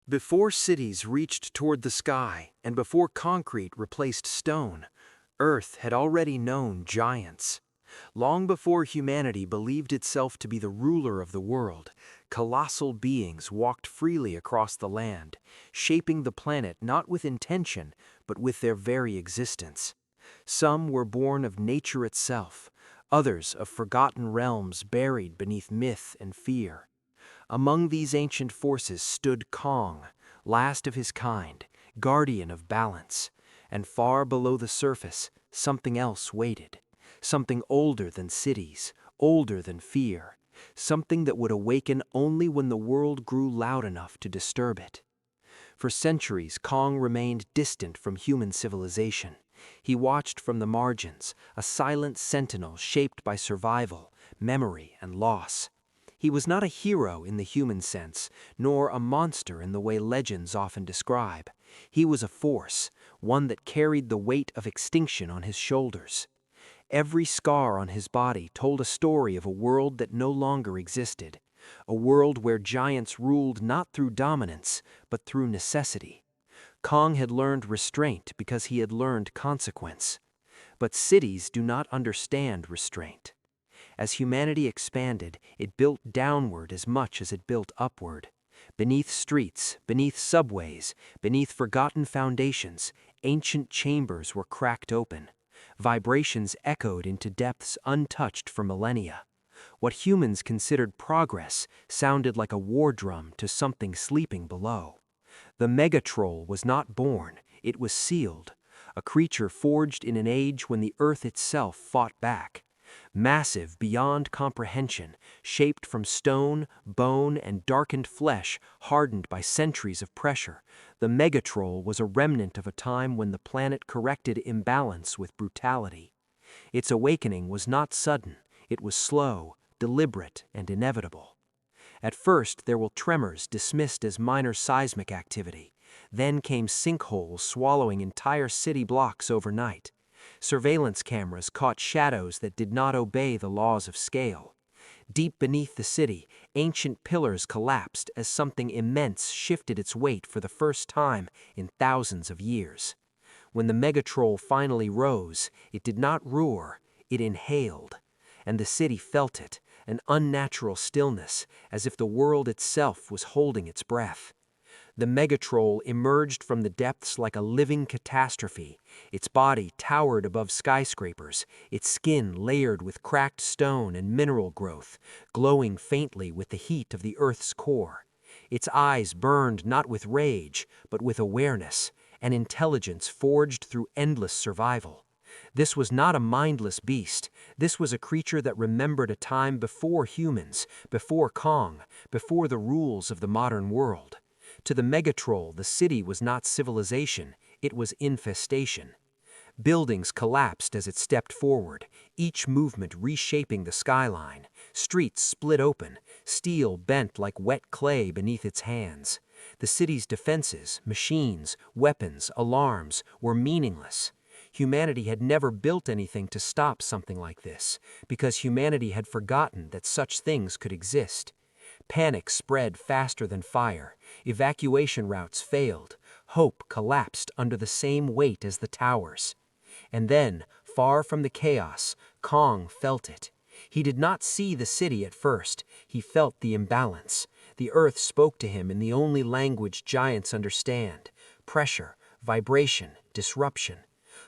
Before cities reached toward the sky and before concrete replaced stone, Earth had already known giants. Long before humanity believed itself to be the ruler of the world, colossal beings walked freely across the land, shaping the planet not with intention, but with their very existence. Some were born of nature itself, others of forgotten realms buried beneath myth and fear. Among these ancient forces stood Kong, last of his kind, guardian of balance, and far below the surface, something else waited. Something older than cities, older than fear, something that would awaken only when the world grew loud enough to disturb it. For centuries, Kong remained distant from human civilization. He watched from the margins, a silent sentinel shaped by survival, memory, and loss. He was not a hero in the human sense, nor a monster in the way legends often describe. He was a force, one that carried the weight of extinction on his shoulders. Every scar on his body told a story of a world that no longer existed, a world where giants ruled not through dominance, but through necessity. Kong had learned restraint because he had learned consequence. But cities do not understand restraint. As humanity expanded, it built downward as much as it built upward. Beneath streets, beneath subways, beneath forgotten foundations, ancient chambers were cracked open. Vibrations echoed into depths untouched for millennia. What humans considered progress sounded like a war drum to something sleeping below. The Megatrol was not born, it was sealed, a creature forged in an age when the earth itself fought back. Massive beyond comprehension, shaped from stone, bone, and darkened flesh hardened by centuries of pressure, the Megatrol was a remnant of a time when the planet corrected imbalance with brutality. Its awakening was not sudden, it was slow, deliberate, and inevitable. At first there were tremors dismissed as minor seismic activity. Then came sinkholes swallowing entire city blocks overnight. Surveillance cameras caught shadows that did not obey the laws of scale. Deep beneath the city, ancient pillars collapsed as something immense shifted its weight for the first time in thousands of years. When the Megatrol finally rose, it did not roar, it inhaled. And the city felt it, an unnatural stillness, as if the world itself was holding its breath. The Megatrol emerged from the depths like a living catastrophe. Its body towered above skyscrapers, its skin layered with cracked stone and mineral growth, glowing faintly with the heat of the Earth's core. Its eyes burned not with rage, but with awareness, an intelligence forged through endless survival. This was not a mindless beast. This was a creature that remembered a time before humans, before Kong, before the rules of the modern world. To the Megatrol, the city was not civilization, it was infestation. Buildings collapsed as it stepped forward, each movement reshaping the skyline. Streets split open, steel bent like wet clay beneath its hands. The city's defenses, machines, weapons, alarms were meaningless. Humanity had never built anything to stop something like this, because humanity had forgotten that such things could exist. Panic spread faster than fire. Evacuation routes failed. Hope collapsed under the same weight as the towers. And then, far from the chaos, Kong felt it. He did not see the city at first. He felt the imbalance. The earth spoke to him in the only language giants understand: pressure, vibration, disruption.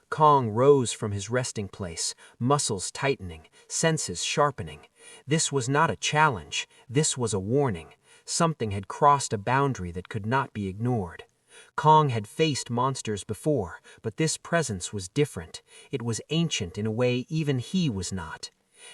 Kong rose from his resting place, muscles tightening, senses sharpening. This was not a challenge, this was a warning. Something had crossed a boundary that could not be ignored. Kong had faced monsters before, but this presence was different. It was ancient in a way even he was not.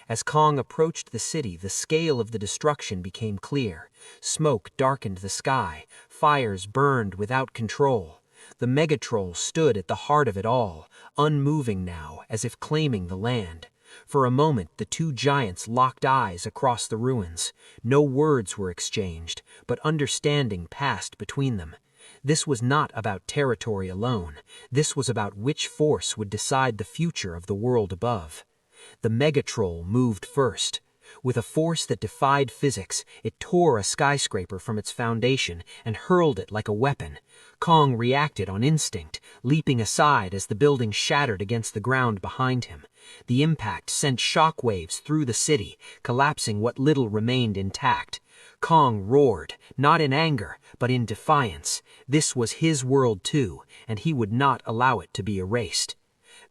As Kong approached the city, the scale of the destruction became clear. Smoke darkened the sky, fires burned without control. The Megatrol stood at the heart of it all, unmoving now, as if claiming the land. For a moment, the two giants locked eyes across the ruins. No words were exchanged, but understanding passed between them. This was not about territory alone. This was about which force would decide the future of the world above. The Megatrol moved first. With a force that defied physics, it tore a skyscraper from its foundation and hurled it like a weapon. Kong reacted on instinct, leaping aside as the building shattered against the ground behind him. The impact sent shockwaves through the city, collapsing what little remained intact. Kong roared, not in anger, but in defiance. This was his world too, and he would not allow it to be erased.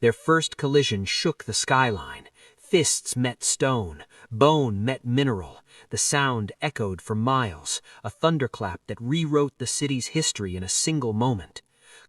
Their first collision shook the skyline. Fists met stone, bone met mineral. The sound echoed for miles, a thunderclap that rewrote the city's history in a single moment.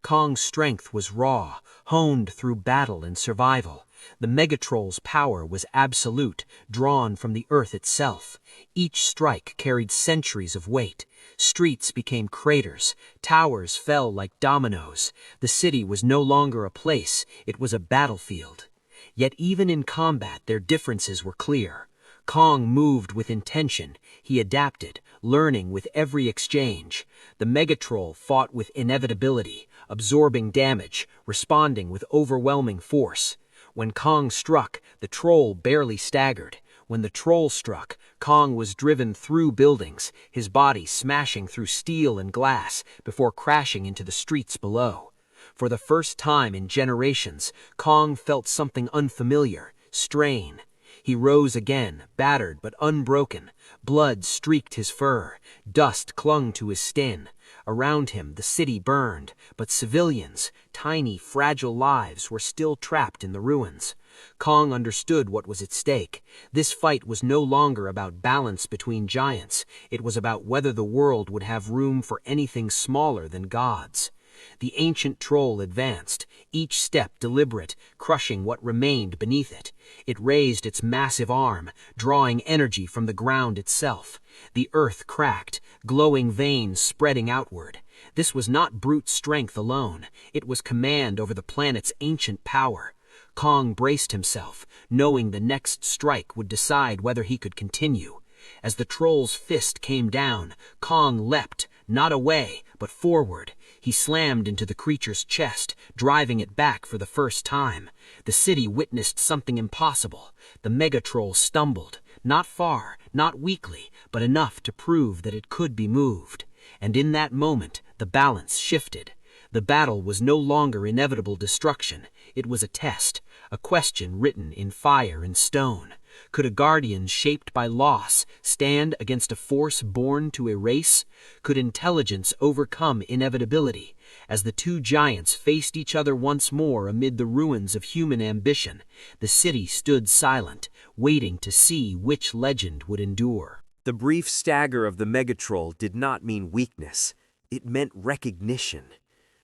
Kong's strength was raw, honed through battle and survival. The Megatrol's power was absolute, drawn from the earth itself. Each strike carried centuries of weight. Streets became craters, towers fell like dominoes. The city was no longer a place, it was a battlefield. Yet even in combat their differences were clear. Kong moved with intention. He adapted, learning with every exchange. The Megatrol fought with inevitability, absorbing damage, responding with overwhelming force. When Kong struck, the troll barely staggered. When the troll struck, Kong was driven through buildings, his body smashing through steel and glass before crashing into the streets below. For the first time in generations, Kong felt something unfamiliar, strain. He rose again, battered but unbroken. Blood streaked his fur. Dust clung to his skin. Around him, the city burned, but civilians, tiny, fragile lives, were still trapped in the ruins. Kong understood what was at stake. This fight was no longer about balance between giants. It was about whether the world would have room for anything smaller than gods. The ancient troll advanced, each step deliberate, crushing what remained beneath it. It raised its massive arm, drawing energy from the ground itself. The earth cracked, glowing veins spreading outward. This was not brute strength alone. It was command over the planet's ancient power. Kong braced himself, knowing the next strike would decide whether he could continue. As the troll's fist came down, Kong leapt, not away, but forward. He slammed into the creature's chest, driving it back for the first time. The city witnessed something impossible. The Megatrol stumbled, not far, not weakly, but enough to prove that it could be moved. And in that moment, the balance shifted. The battle was no longer inevitable destruction. It was a test, a question written in fire and stone. Could a guardian shaped by loss stand against a force born to erase? Could intelligence overcome inevitability? As the two giants faced each other once more amid the ruins of human ambition, the city stood silent, waiting to see which legend would endure. The brief stagger of the Megatrol did not mean weakness. It meant recognition.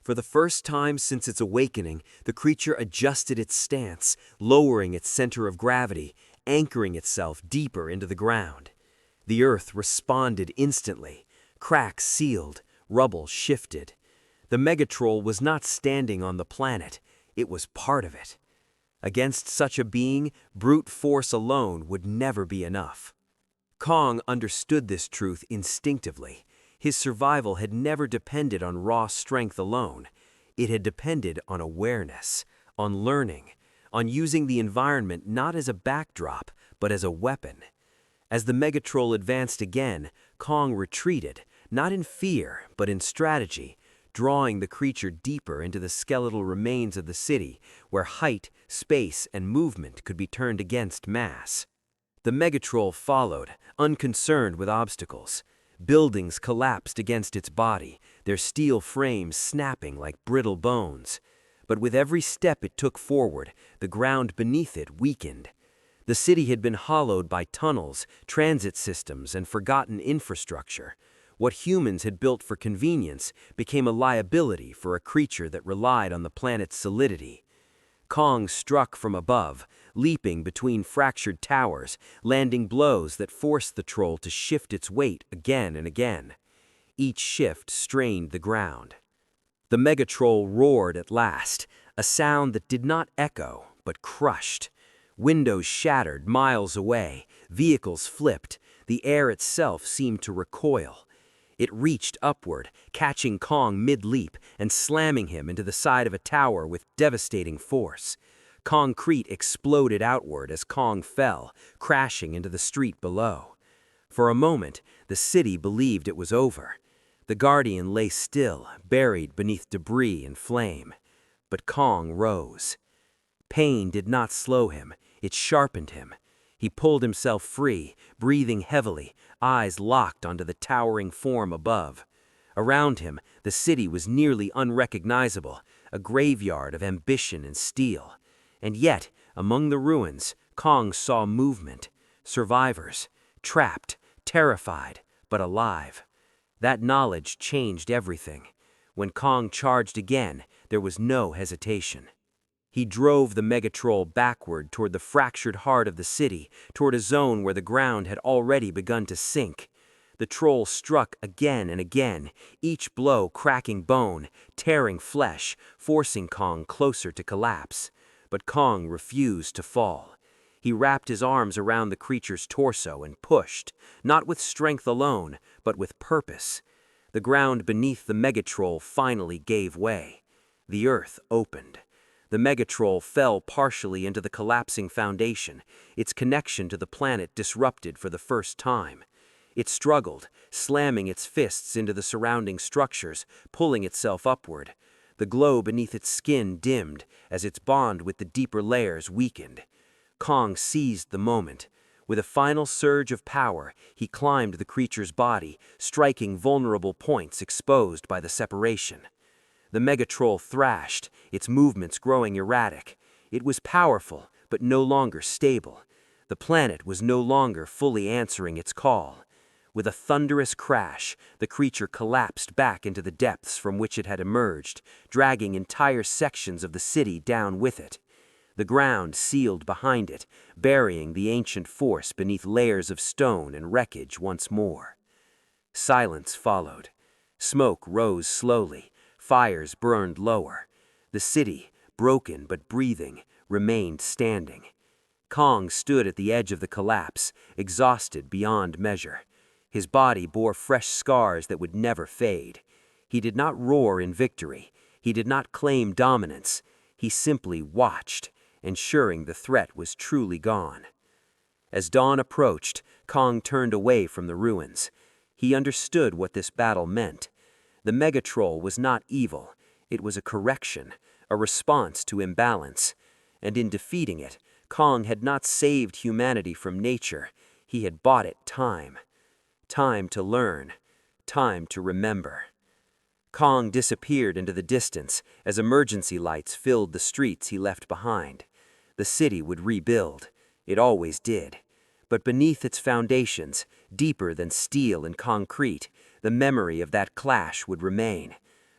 For the first time since its awakening, the creature adjusted its stance, lowering its center of gravity, anchoring itself deeper into the ground. The earth responded instantly. Cracks sealed, rubble shifted. The Megatrol was not standing on the planet, it was part of it. Against such a being, brute force alone would never be enough. Kong understood this truth instinctively. His survival had never depended on raw strength alone. It had depended on awareness, on learning, on using the environment not as a backdrop, but as a weapon. As the Megatrol advanced again, Kong retreated, not in fear, but in strategy, drawing the creature deeper into the skeletal remains of the city, where height, space, and movement could be turned against mass. The Megatrol followed, unconcerned with obstacles. Buildings collapsed against its body, their steel frames snapping like brittle bones. But with every step it took forward, the ground beneath it weakened. The city had been hollowed by tunnels, transit systems, and forgotten infrastructure. What humans had built for convenience became a liability for a creature that relied on the planet's solidity. Kong struck from above, leaping between fractured towers, landing blows that forced the troll to shift its weight again and again. Each shift strained the ground. The Megatrol roared at last, a sound that did not echo, but crushed. Windows shattered miles away, vehicles flipped, the air itself seemed to recoil. It reached upward, catching Kong mid-leap and slamming him into the side of a tower with devastating force. Concrete exploded outward as Kong fell, crashing into the street below. For a moment, the city believed it was over. The Guardian lay still, buried beneath debris and flame. But Kong rose. Pain did not slow him, it sharpened him. He pulled himself free, breathing heavily, eyes locked onto the towering form above. Around him, the city was nearly unrecognizable, a graveyard of ambition and steel. And yet, among the ruins, Kong saw movement. Survivors, trapped, terrified, but alive. That knowledge changed everything. When Kong charged again, there was no hesitation. He drove the Megatrol backward toward the fractured heart of the city, toward a zone where the ground had already begun to sink. The troll struck again and again, each blow cracking bone, tearing flesh, forcing Kong closer to collapse. But Kong refused to fall. He wrapped his arms around the creature's torso and pushed, not with strength alone, but with purpose. The ground beneath the Megatrol finally gave way. The earth opened. The Megatrol fell partially into the collapsing foundation, its connection to the planet disrupted for the first time. It struggled, slamming its fists into the surrounding structures, pulling itself upward. The glow beneath its skin dimmed as its bond with the deeper layers weakened. Kong seized the moment. With a final surge of power, he climbed the creature's body, striking vulnerable points exposed by the separation. The Megatrol thrashed, its movements growing erratic. It was powerful, but no longer stable. The planet was no longer fully answering its call. With a thunderous crash, the creature collapsed back into the depths from which it had emerged, dragging entire sections of the city down with it. The ground sealed behind it, burying the ancient force beneath layers of stone and wreckage once more. Silence followed. Smoke rose slowly, fires burned lower. The city, broken but breathing, remained standing. Kong stood at the edge of the collapse, exhausted beyond measure. His body bore fresh scars that would never fade. He did not roar in victory. He did not claim dominance. He simply watched, ensuring the threat was truly gone. As dawn approached, Kong turned away from the ruins. He understood what this battle meant. The Megatrol was not evil. It was a correction, a response to imbalance. And in defeating it, Kong had not saved humanity from nature. He had bought it time. Time to learn. Time to remember. Kong disappeared into the distance as emergency lights filled the streets he left behind. The city would rebuild. It always did. But beneath its foundations, deeper than steel and concrete, the memory of that clash would remain.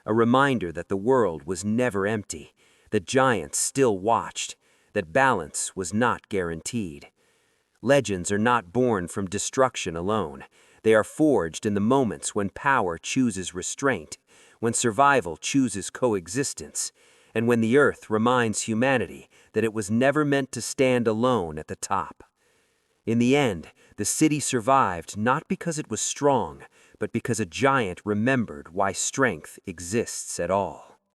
A reminder that the world was never empty, that giants still watched, that balance was not guaranteed. Legends are not born from destruction alone. They are forged in the moments when power chooses restraint, when survival chooses coexistence, and when the earth reminds humanity that it was never meant to stand alone at the top. In the end, the city survived not because it was strong, but because a giant remembered why strength exists at all.